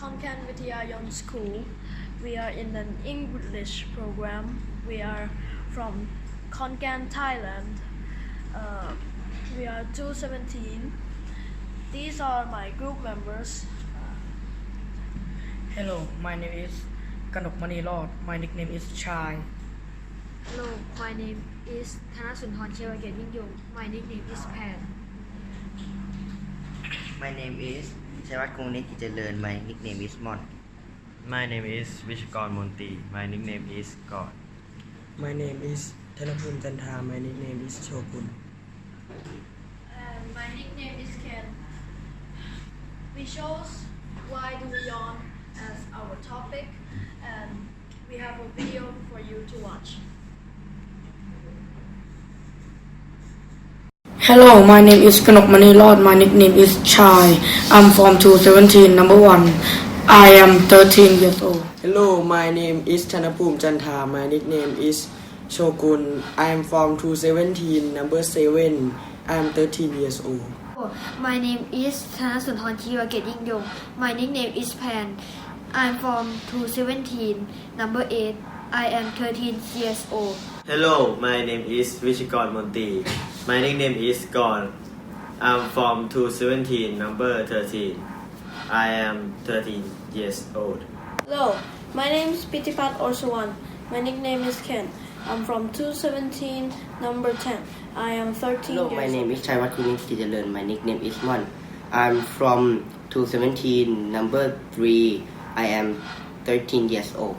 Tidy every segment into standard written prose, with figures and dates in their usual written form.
Konkan Vidyayan School. We are in an English program. We are from Konkan, Thailand. We are 217. These are my group members. Hello, my name is Kanok Mani Lord. My nickname is Chai. Hello, my name is Thanasunthorn Chewagate Yingyong. My nickname is Pan. My name is ชัยวัฒน์ คงนิจ กิจเจริญ My nickname is Mon. My name is Vishkar Monti. My nickname is God. My name is Thanapun Chantha. My nickname is Chokun. And my nickname is Ken. We chose why do we yawn as our topic, and we have a video for you to watch. Hello, my name is Kanok Mani Lord. My nickname is Chai. I'm from 217, number 1. I am 13 years old. Hello, my name is Thanapum Chantha. My nickname is Chokun. I am from 217, number 7. I am 13 years old. My name is Thanasunthorn Chewagate Yingyong. My nickname is Pan. I'm from 217, number 8. I am 13 years old. Hello, my name is Vishkar Monti. My nickname is God. I'm from 217, number 13. I am 13 years old. Hello, my name is Pitipat Orsawan. My nickname is Ken. I'm from 217, number 10. I am 13 Hello, years my name old. is ชัยวัฒน์ คงนิจ กิจเจริญ My nickname is Mon. I'm from 217, number 3. I am 13 years old.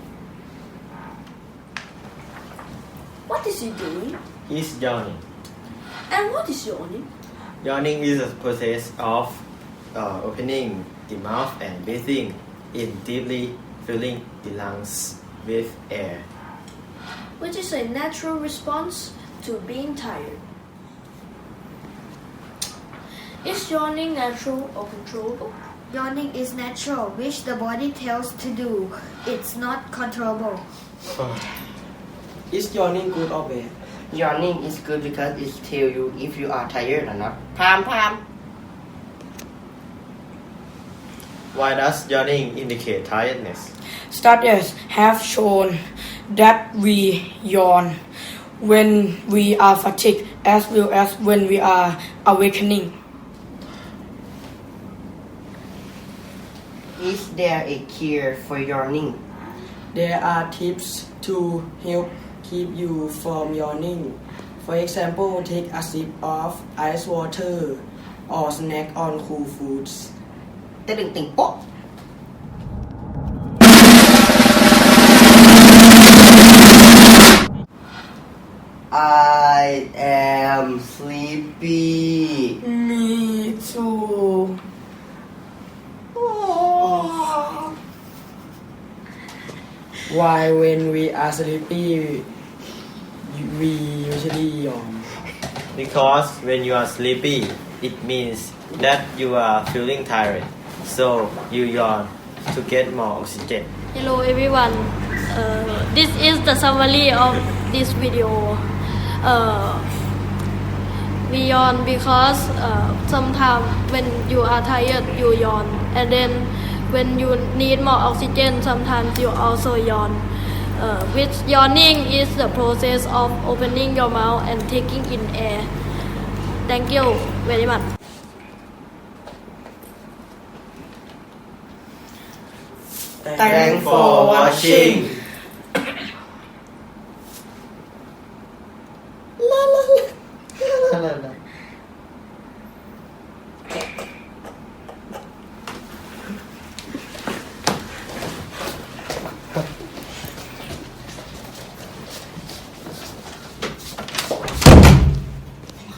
What is he doing? Is yawning. And what is yawning? Yawning is a process of opening the mouth and breathing in deeply, filling the lungs with air. Which is a natural response to being tired. Is yawning natural or controllable? Yawning is natural, which the body tells to do. It's not controllable. Is yawning good or bad? Yawning is good because it tells you if you are tired or not. Pam pam. Why does yawning indicate tiredness? Studies have shown that we yawn when we are fatigued as well as when we are awakening. Is there a cure for yawning? There are tips to help keep you from yawning. For example, take a sip of ice water or snack on cool foods. ตะลึงติงโป๊ะ I am sleepy. Me too. Why when we are sleepy, we usually yawn? Because when you are sleepy, it means that you are feeling tired. So you yawn to get more oxygen. Hello everyone. This is the summary of this video. We yawn because sometimes when you are tired, you yawn, and then when you need more oxygen, sometimes you also yawn. Which yawning is the process of opening your mouth and taking in air. Thank you very much. Thanks for watching.